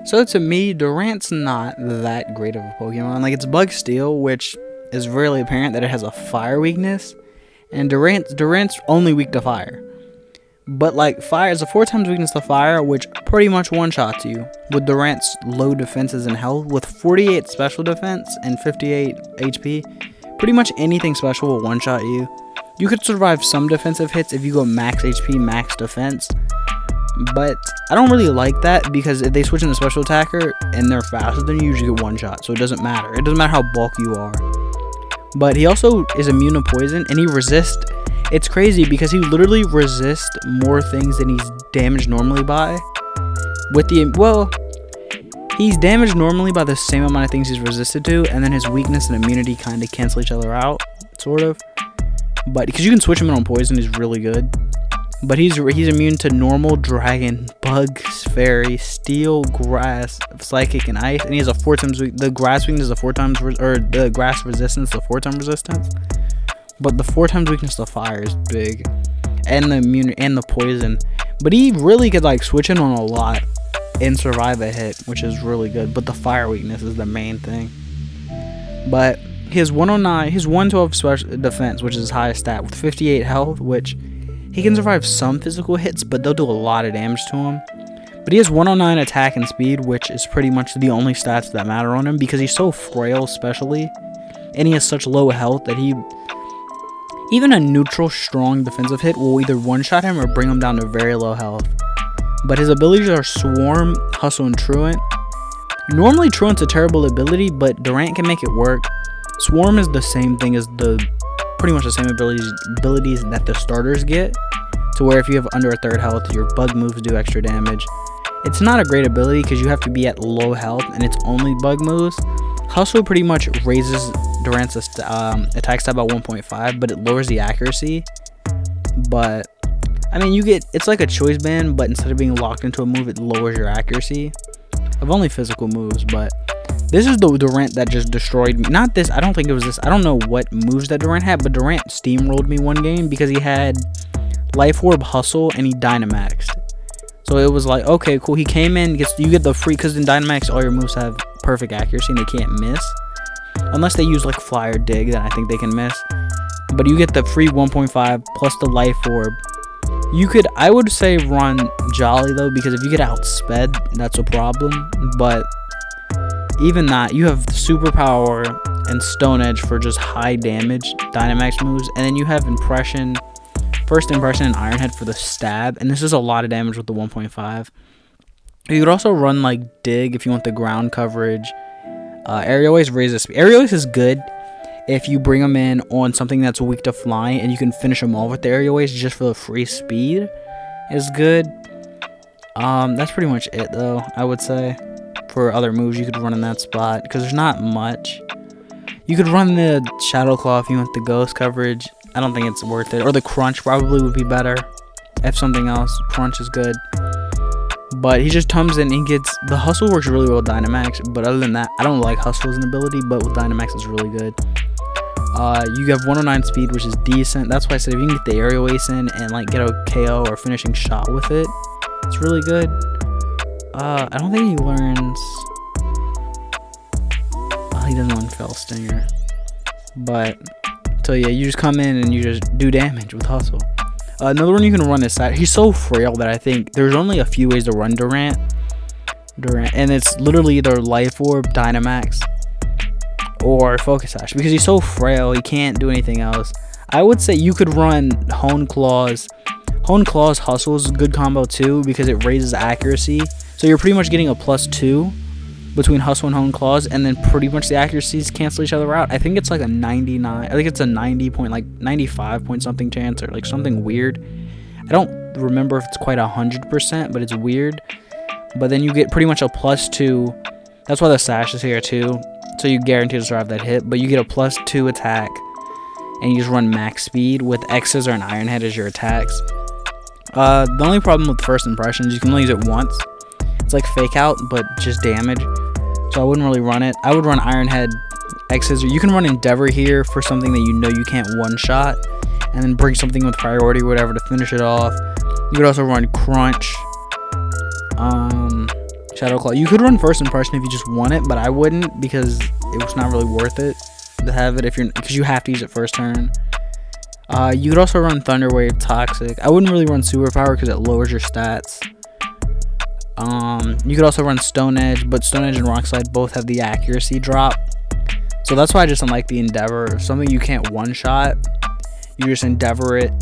So to me, Durant's not that great of a Pokemon. Like, it's Bug Steel, which is really apparent that it has a fire weakness, and Durant's only weak to fire. But like, fire is a 4 times weakness to fire, which pretty much one-shots you. With Durant's low defenses and health, with 48 special defense and 58 HP, pretty much anything special will one-shot you. You could survive some defensive hits if you go max HP, max defense. But I don't really like that, because if they switch into special attacker and they're faster than you, usually get one-shot. So it doesn't matter. It doesn't matter how bulky you are. But he also is immune to poison, and he resists. It's crazy because he literally resists more things than he's damaged normally by. He's damaged normally by the same amount of things he's resisted to, and then his weakness and immunity kind of cancel each other out, sort of. But because you can switch him in on poison, he's really good. But he's immune to normal, dragon, bug, fairy, steel, grass, psychic, and ice. And he has a 4 times the grass weakness is a 4 times, or the grass resistance is a 4 times resistance. But the 4 times weakness to fire is big, and the immune and the poison. But he really could like switch in on a lot and survive a hit, which is really good. But the fire weakness is the main thing. But his 109, his 112 special defense, which is his highest stat, with 58 health, which he can survive some physical hits, but they'll do a lot of damage to him. But he has 109 attack and speed, which is pretty much the only stats that matter on him, because he's so frail, especially, and he has such low health that even a neutral strong defensive hit will either one-shot him or bring him down to very low health. But his abilities are Swarm, Hustle, and Truant. Normally Truant's a terrible ability, but Durant can make it work. Swarm is the same thing as pretty much the same abilities that the starters get, to where if you have under a third health, your bug moves do extra damage. It's not a great ability because you have to be at low health and it's only bug moves. Hustle pretty much raises Durant's attack stat by 1.5, but it lowers the accuracy. But I mean, it's like a choice band, but instead of being locked into a move, it lowers your accuracy of only physical moves. But this is the Durant that just destroyed me. Not this, I don't think it was this. I don't know what moves that Durant had, but Durant steamrolled me one game because he had Life Orb, Hustle, and he Dynamaxed. So it was like, okay, cool. He came in, you get the free, because in Dynamax, all your moves have perfect accuracy and they can't miss. Unless they use like Fly or Dig, then I think they can miss. But you get the free 1.5 plus the Life Orb. I would say run Jolly though, because if you get outsped, that's a problem. But even that, you have Superpower and Stone Edge for just high damage Dynamax moves, and then you have First Impression and Iron Head for the stab, and this is a lot of damage with the 1.5. You could also run like Dig if you want the ground coverage. Aerial Ace raises speed. Aerial Ace is good if you bring them in on something that's weak to flying, and you can finish them off with the Aerial Ace just for the free speed. Is good. That's pretty much it though, I would say. For other moves you could run in that spot, because there's not much. You could run the Shadow Claw if you want the ghost coverage. I don't think it's worth it. Or the Crunch probably would be better. If something else, Crunch is good. But he just comes in and gets... The Hustle works really well with Dynamax. But other than that, I don't like Hustle as an ability. But with Dynamax, it's really good. You have 109 speed, which is decent. That's why I said if you can get the Aerial Ace in and like get a KO or finishing shot with it, it's really good. I don't think he learns... Oh, he doesn't learn Fell Stinger. But... So yeah, you just come in and you just do damage with Hustle. Another one you can run is Side. He's so frail that I think there's only a few ways to run Durant, and it's literally either Life Orb, Dynamax, or Focus Sash, because he's so frail he can't do anything else. I would say you could run Hone Claws. Hone Claws Hustle is a good combo too, because it raises accuracy. So you're pretty much getting a +2 between Hustle and Hone Claws, and then pretty much the accuracies cancel each other out. I think it's like a 99. I think it's a 95 point something chance, or like something weird. I don't remember if it's quite 100%, but it's weird. But then you get pretty much a +2. That's why the Sash is here too. So you guarantee to survive that hit, but you get a +2 attack, and you just run max speed with X-Scissor and Iron Head as your attacks. The only problem with First Impressions, you can only use it once. It's like Fake Out, but just damage. So I wouldn't really run it. I would run Iron Head, X-Scissor. You can run Endeavor here for something that you know you can't one-shot, and then bring something with priority or whatever to finish it off. You could also run Crunch. Shadow Claw. You could run First Impression if you just want it, but I wouldn't because it was not really worth it to have it because you have to use it first turn. You could also run Thunder Wave, Toxic. I wouldn't really run Superpower because it lowers your stats. You could also run Stone Edge, but Stone Edge and Rock Slide both have the accuracy drop. So that's why I just don't like the Endeavor. If something you can't one-shot, you just Endeavor it.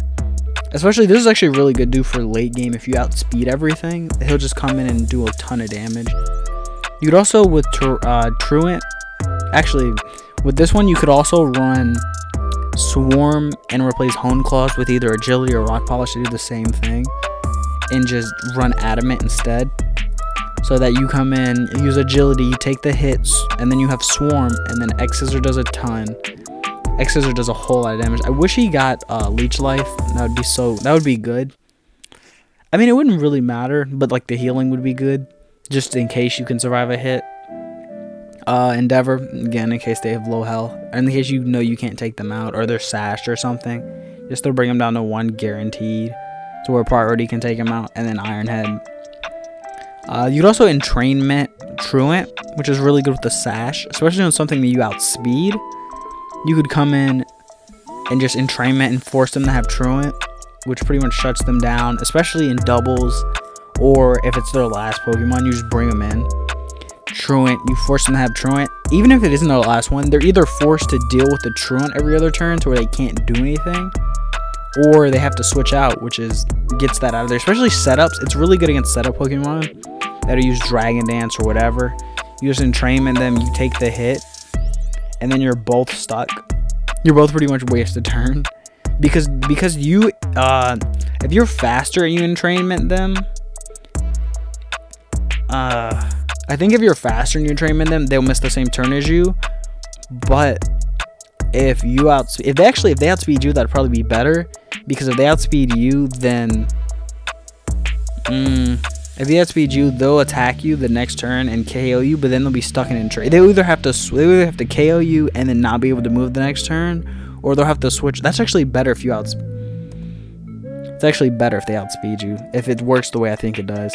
Especially, this is actually really good do for late game. If you outspeed everything, he'll just come in and do a ton of damage. You could also, with Truant, actually, with this one, you could also run Swarm and replace Hone Claws with either Agility or Rock Polish to do the same thing. And just run Adamant instead. So that you come in, use Agility, you take the hits, and then you have Swarm, and then X-Scissor does a ton. X-Scissor does a whole lot of damage. I wish he got Leech Life. That would be good. I mean, it wouldn't really matter, but like the healing would be good, just in case you can survive a hit. Endeavor, again, in case they have low health, or in case you know you can't take them out, or they're sashed or something. Just to bring them down to 1 guaranteed, to where Priority can take them out, and then Iron Head. You could also Entrainment Truant, which is really good with the Sash, especially on something that you outspeed. You could come in and just Entrainment and force them to have Truant, which pretty much shuts them down, especially in doubles, or if it's their last Pokemon, you just bring them in. Truant, you force them to have Truant. Even if it isn't their last one, they're either forced to deal with the Truant every other turn to where they can't do anything, or they have to switch out, which gets that out of there. Especially setups, it's really good against setup Pokemon that use Dragon Dance or whatever. You just Entrainment them, you take the hit, and then you're both stuck. You're both pretty much waste a turn. Because you, if you're faster and you Entrainment them, I think if you're faster and you Entrainment them, they'll miss the same turn as you. But if they outspeed you, that'd probably be better. Because if they outspeed you, then if they outspeed you, they'll attack you the next turn and KO you, but then they'll be stuck in Entrain. They either have to KO you and then not be able to move the next turn, or they'll have to switch. That's actually better if you It's actually better if they outspeed you, if it works the way I think it does.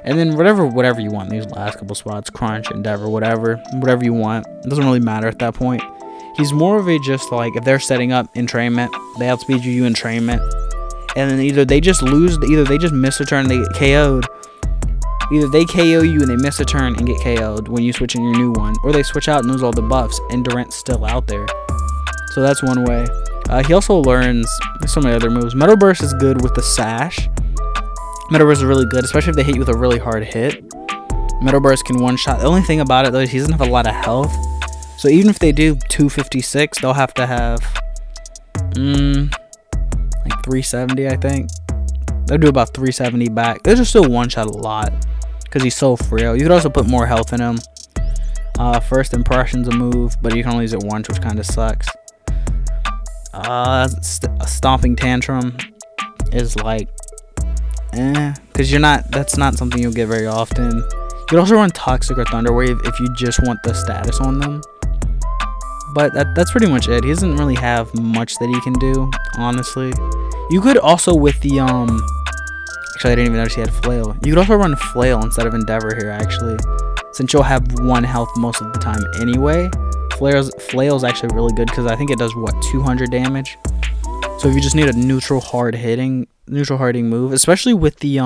And then whatever you want, these last couple spots, Crunch, Endeavor, whatever you want. It doesn't really matter at that point. He's more of a just like, if they're setting up Entrainment, they outspeed you, you Entrainment, and then either they just miss a turn and they get KO'd. Either they KO you and they miss a turn and get KO'd when you switch in your new one, or they switch out and lose all the buffs and Durant's still out there. So that's one way. He also learns so many other moves. Metal Burst is good with the Sash. Metal Burst is really good, especially if they hit you with a really hard hit. Metal Burst can one-shot. The only thing about it, though, is he doesn't have a lot of health. So even if they do 256, they'll have to have, like 370, I think. They'll do about 370 back. They'll just still one-shot a lot, because he's so frail. You could also put more health in him. First Impression's a move, but you can only use it once, which kind of sucks. A Stomping Tantrum is like, because that's not something you'll get very often. You could also run Toxic or Thunder Wave if you just want the status on them. But that's pretty much it. He doesn't really have much that he can do, honestly. You could also with the actually I didn't even notice he had Flail. You could also run Flail instead of Endeavor here, actually, since you'll have 1 health most of the time anyway. Flail's actually really good because I think it does 200 damage. So if you just need a neutral hard hitting move, especially with the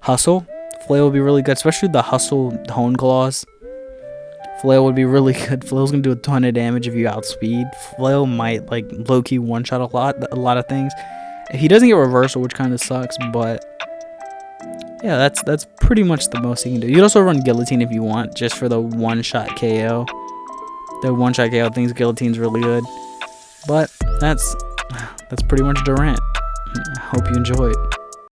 Hustle, Flail would be really good, especially the Hustle Hone Claws. Flail would be really good. Flail's gonna do a ton of damage if you outspeed. Flail might like low-key one-shot a lot of things. If he doesn't get reversal, which kind of sucks, but yeah, that's pretty much the most he can do. You can also run Guillotine if you want, just for the one-shot KO. The one-shot KO things, Guillotine's really good. But that's pretty much Durant. I hope you enjoy it.